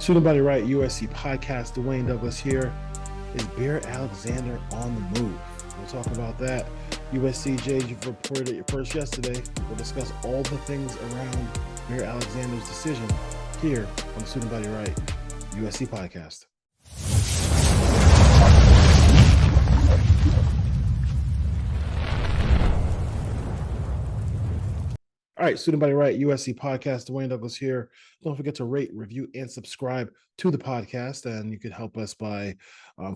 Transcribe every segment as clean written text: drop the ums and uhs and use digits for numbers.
Student Body Right, USC podcast. Dwayne Douglas here. Is Bear Alexander on the move? We'll talk about that. USCJ, you've reported it first yesterday. We'll discuss all the things around Bear Alexander's decision here on the Student Body Right, USC podcast. All right, Student Body Right, USC podcast. Dwayne Douglas here. Don't forget to rate, review, and subscribe to the podcast. And you can help us by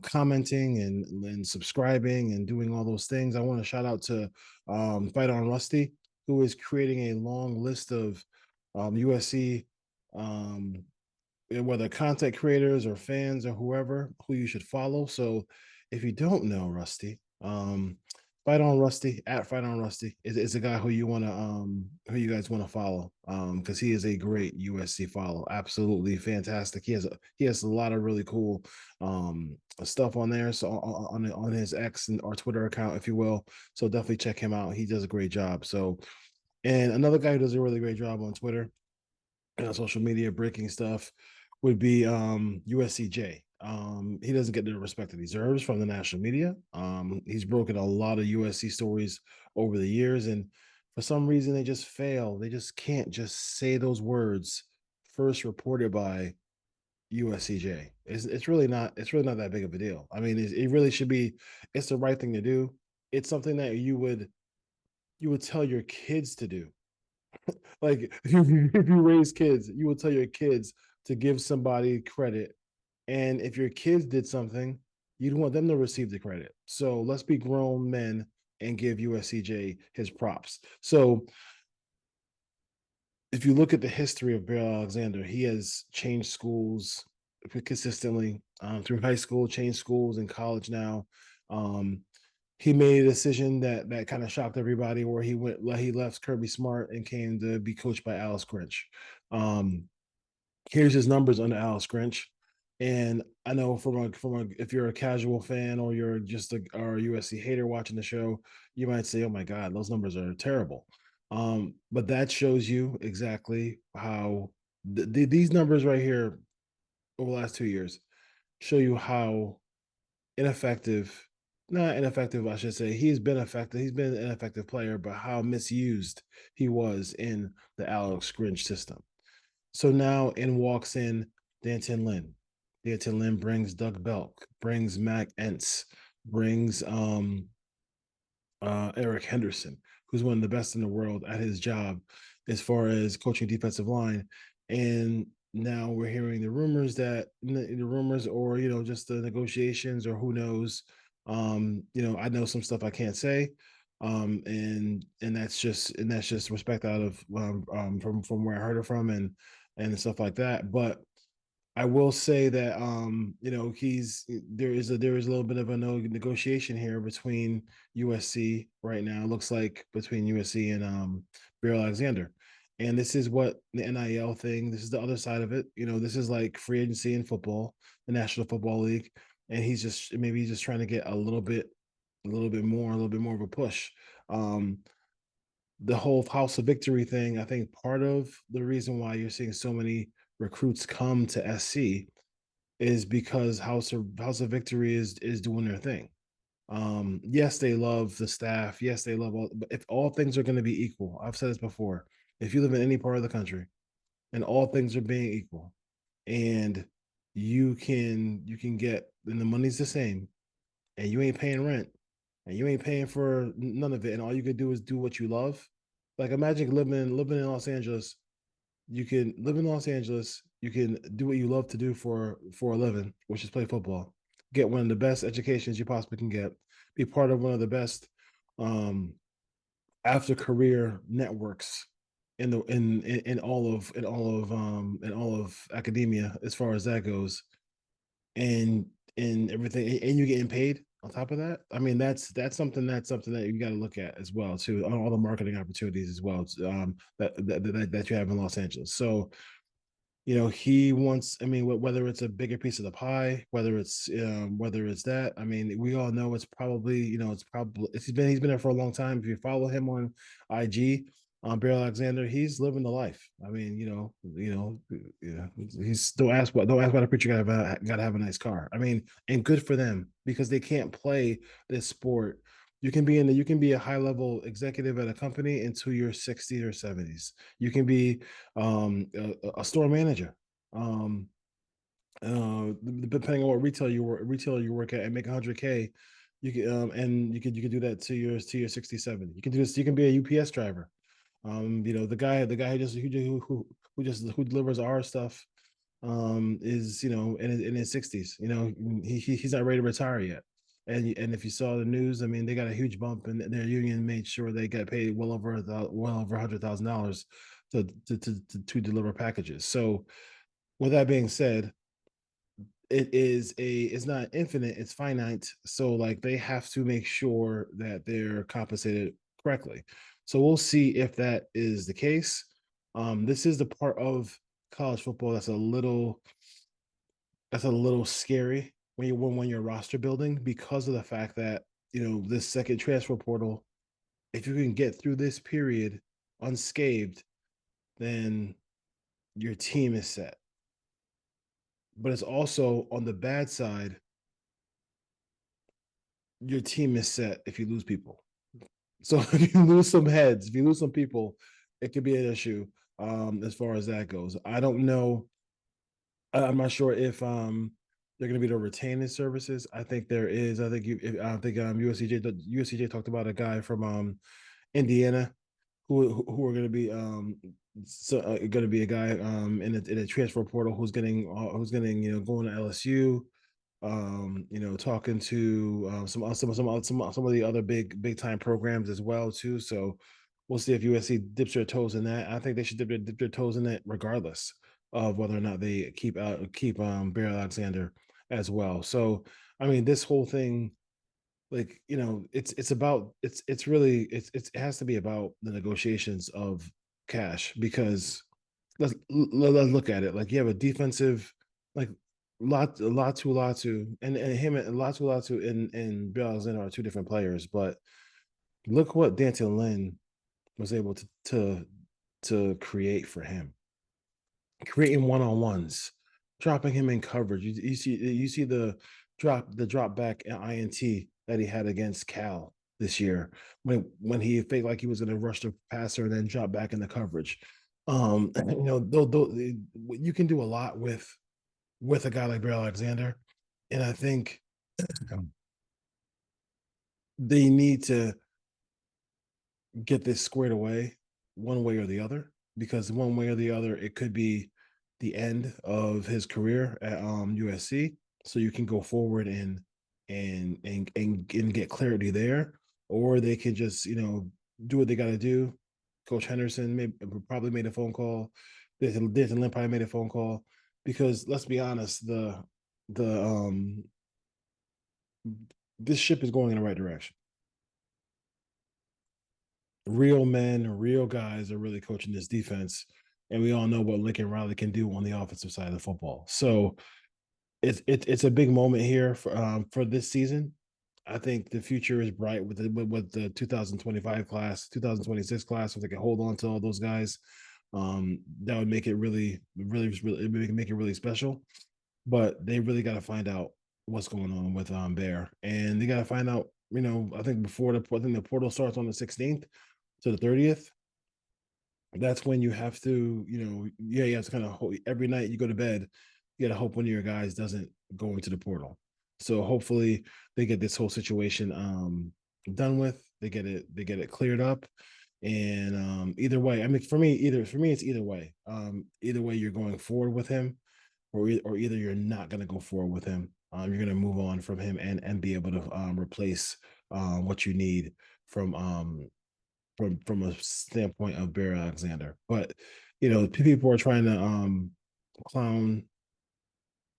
commenting and subscribing and doing all those things. I want to shout out to Fight on Rusty, who is creating a long list of USC, whether content creators or fans or whoever, who you should follow. So if you don't know Rusty, Fight on Rusty at Fight on Rusty is a guy who you want to who you guys want to follow because he is a great USC follow. Absolutely fantastic. He has a lot of really cool stuff on there. So on his X or Twitter account, if you will. So definitely check him out. He does a great job. So, and another guy who does a really great job on Twitter and on social media breaking stuff would be USCJ. He doesn't get the respect that he deserves from the national media. He's broken a lot of USC stories over the years, and for some reason they just fail. They just can't just say those words first reported by USCJ. It's really not that big of a deal. I mean, it really should be. It's the right thing to do. It's something that you would tell your kids to do. Like if you raise kids, you will tell your kids to give somebody credit. And if your kids did something, you'd want them to receive the credit. So let's be grown men and give USCJ his props. So if you look at the history of Bear Alexander, he has changed schools consistently through high school, changed schools in college now. He made a decision that kind of shocked everybody, where he left Kirby Smart and came to be coached by Alice Grinch. Here's his numbers under Alice Grinch. And I know if you're a casual fan or you're just a USC hater watching the show, you might say, "Oh my God, those numbers are terrible." But that shows you exactly how these numbers right here over the last 2 years show you how ineffective, not ineffective, I should say. He's been effective. He's been an effective player, but how misused he was in the Alex Grinch system. So now in walks in Danton Lynn. Danton Lynn brings Doug Belk, brings Mac Entz, brings Eric Henderson, who's one of the best in the world at his job as far as coaching defensive line. And now we're hearing the rumors or just the negotiations, or who knows. I know some stuff I can't say. And that's just respect out of from where I heard it from and stuff like that. But I will say that there is a little bit of a negotiation here between USC right now. It looks like between USC and Bear Alexander. And this is what the NIL thing, this is the other side of it. This is like free agency in football, the National Football League. And he's just trying to get a little bit more of a push. The whole House of Victory thing, I think part of the reason why you're seeing so many recruits come to SC is because House of Victory is doing their thing. Yes, they love the staff. Yes, they love all. But if all things are going to be equal, I've said this before. If you live in any part of the country, and all things are being equal, and you can get, and the money's the same, and you ain't paying rent, and you ain't paying for none of it, and all you can do is do what you love. Like imagine living in Los Angeles. You can live in Los Angeles. You can do what you love to do for a living, which is play football. Get one of the best educations you possibly can get. Be part of one of the best after career networks in all of academia as far as that goes, and everything, and you're getting paid on top of that. I mean, that's something that you got to look at as well too, on all the marketing opportunities as well that you have in Los Angeles. So he wants, I mean, whether it's a bigger piece of the pie, whether it's that, I mean, we all know it's probably he's been there for a long time. If you follow him on IG, Bear Alexander, he's living the life. I mean, yeah, he's don't ask why the preacher gotta have a nice car. I mean, and good for them because they can't play this sport. You can be a high level executive at a company until you're 60s or 70s. You can be a store manager. Um, Depending on what retailer you work at and make 100K, you can do that to your 67. You can do this. You can be a UPS driver. The guy who delivers our stuff is in his 60s. He's not ready to retire yet. And if you saw the news, I mean, they got a huge bump, and their union made sure they got paid well over $100,000 to deliver packages. So with that being said, it's not infinite, it's finite. So like they have to make sure that they're compensated correctly. So we'll see if that is the case. This is the part of college football that's a little scary when you're roster building, because of the fact that this second transfer portal, if you can get through this period unscathed, then your team is set. But it's also on the bad side, your team is set if you lose people. So if you lose some heads, if you lose some people, it could be an issue as far as that goes. I don't know. I'm not sure if they're going to be able to retain his services. I think there is. I think USCJ talked about a guy from Indiana who are going to be going to be a guy in a transfer portal who's getting going to LSU, talking to some of the other big time programs as well too. So we'll see if USC dips their toes in that. I think they should dip their toes in it regardless of whether or not they keep Barry Alexander as well. So I mean, this whole thing, like it's really it has to be about the negotiations of cash, because let's look at it. Like you have a defensive, like Latu and him and Latu and Bill Alexander are two different players, but look what Danton Lynn was able to create for him, creating one-on-ones, dropping him in coverage. You see the drop back INT that he had against Cal this year, when he felt like he was going to rush the passer and then drop back in the coverage. You can do a lot with a guy like Bill Alexander, and I think they need to get this squared away one way or the other, because one way or the other it could be the end of his career at USC. So you can go forward and get clarity there, or they can just do what they got to do. Coach Henderson probably made a phone call. Disney Lynn probably made a phone call, because let's be honest, the this ship is going in the right direction. Real men, real guys are really coaching this defense, and we all know what Lincoln Riley can do on the offensive side of the football. So it's a big moment here for this season. I think the future is bright with the 2025 class, 2026 class. If they can hold on to all those guys, that would make it really make it really special. But they really got to find out what's going on with Bear, and they got to find out. I think I think the portal starts on the 16th to the 30th. That's when you have to, yeah, you have to kind of every night you go to bed, you got to hope one of your guys doesn't go into the portal. So hopefully they get this whole situation done with. They get it cleared up. And either way, I mean, for me, it's either way. Either way, you're going forward with him, or either you're not going to go forward with him. You're going to move on from him and be able to replace what you need from from a standpoint of Barry Alexander. But people are trying to clown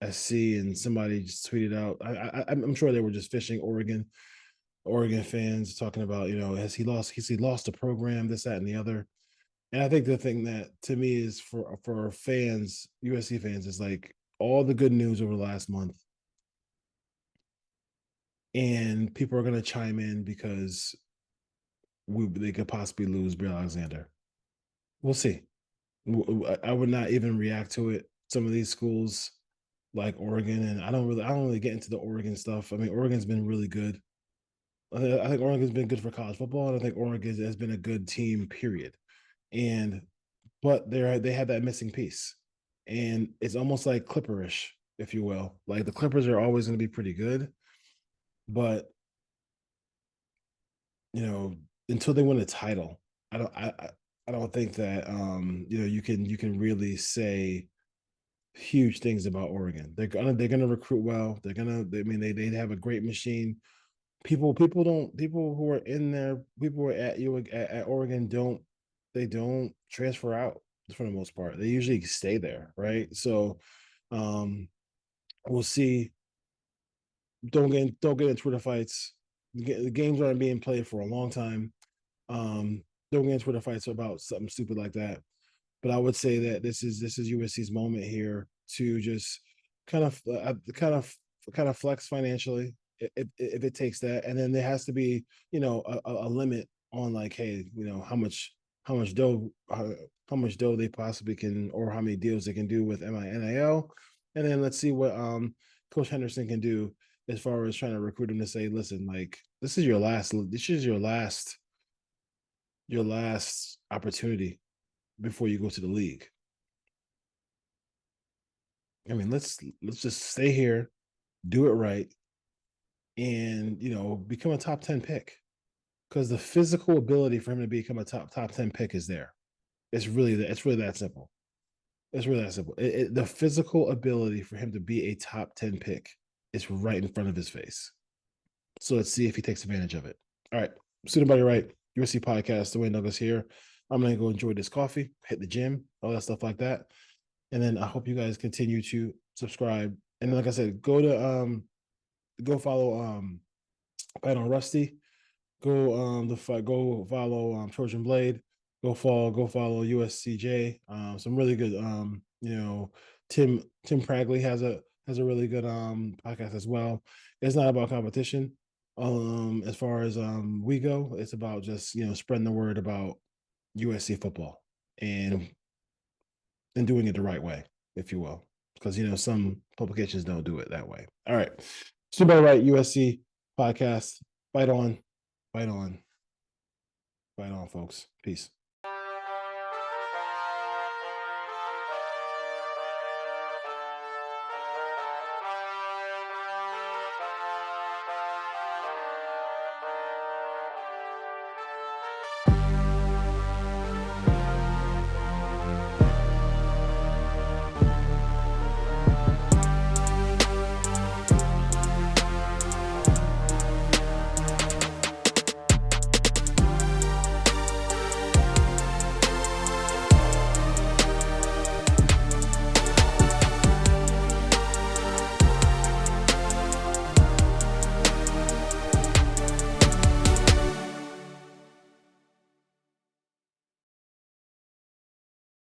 SC, and somebody just tweeted out. I'm sure they were just fishing Oregon fans, talking about has he lost the program, this, that, and the other. And I think the thing that to me is for fans, USC fans, is like all the good news over the last month, and people are going to chime in because they could possibly lose Bill Alexander. We'll see. I would not even react to it. Some of these schools like Oregon, and I don't really get into the Oregon stuff. I mean, Oregon's been really good. I think Oregon's been good for college football, and I think Oregon has been a good team, period. And but they have that missing piece, and it's almost like Clipperish, if you will. Like the Clippers are always going to be pretty good, but you know, until they win a title, I don't I don't think that you can really say huge things about Oregon. They're gonna recruit well. I mean they have a great machine. People who are in there, people who are at you at Oregon don't transfer out for the most part. They usually stay there, right? So um we'll see. Don't get in Twitter fights. The games aren't being played for a long time. Don't get in Twitter fights about something stupid like that. But I would say that this is USC's moment here to just kind of kind of flex financially if it takes that, and then there has to be a limit on like, hey, how much dough how much dough they possibly can, or how many deals they can do with NIL, and then let's see what Coach Henderson can do as far as trying to recruit him to say, listen, like this is your last opportunity before you go to the league. I mean, let's just stay here, do it right, and become a top 10 pick. Because the physical ability for him to become a top 10 pick is there. It's really that simple. It's really that simple. The physical ability for him to be a top 10 pick is right in front of his face. So let's see if he takes advantage of it. All right. Student Body Right, USC Podcast, Dwayne Douglas here. I'm gonna go enjoy this coffee, hit the gym, all that stuff like that. And then I hope you guys continue to subscribe. And like I said, go follow Fight on Rusty. Go follow Trojan Blade. Go follow USCJ. Some really good Tim Pragley has a really good podcast as well. It's not about competition. As far as we go, it's about just spreading the word about USC football and doing it the right way, if you will, because some publications don't do it that way. All right, Super Right USC podcast. Fight on, fight on, fight on, folks. Peace.